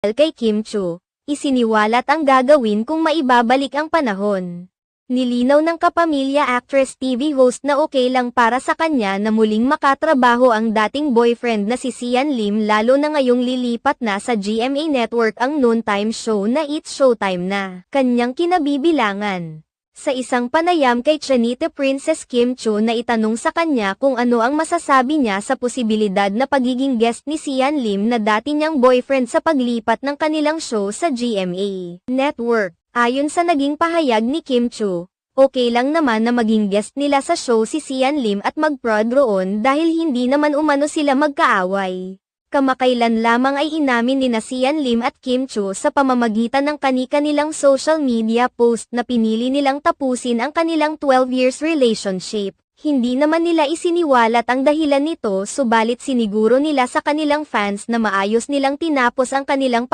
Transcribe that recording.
kay Kim Chiu, isiniwalat ang gagawin kung maibabalik ang panahon. Nilinaw ng kapamilya actress TV host na okay lang para sa kanya na muling makatrabaho ang dating boyfriend na si Sian Lim lalo na ngayong lilipat na sa GMA Network ang noontime show na It's Showtime na kanyang kinabibilangan. Sa isang panayam kay Chinita Princess Kim Chiu na itanong sa kanya kung ano ang masasabi niya sa posibilidad na pagiging guest ni Sian Lim na dati niyang boyfriend sa paglipat ng kanilang show sa GMA Network. Ayon sa naging pahayag ni Kim Chiu, okay lang naman na maging guest nila sa show si Sian Lim at mag-prod roon dahil hindi naman umano sila magkaaway. Kamakailan lamang ay inamin nina Sian Lim at Kim Chiu sa pamamagitan ng kani-kanilang social media post na pinili nilang tapusin ang kanilang 12 years relationship. Hindi naman nila isiniwalat ang dahilan nito subalit siniguro nila sa kanilang fans na maayos nilang tinapos ang kanilang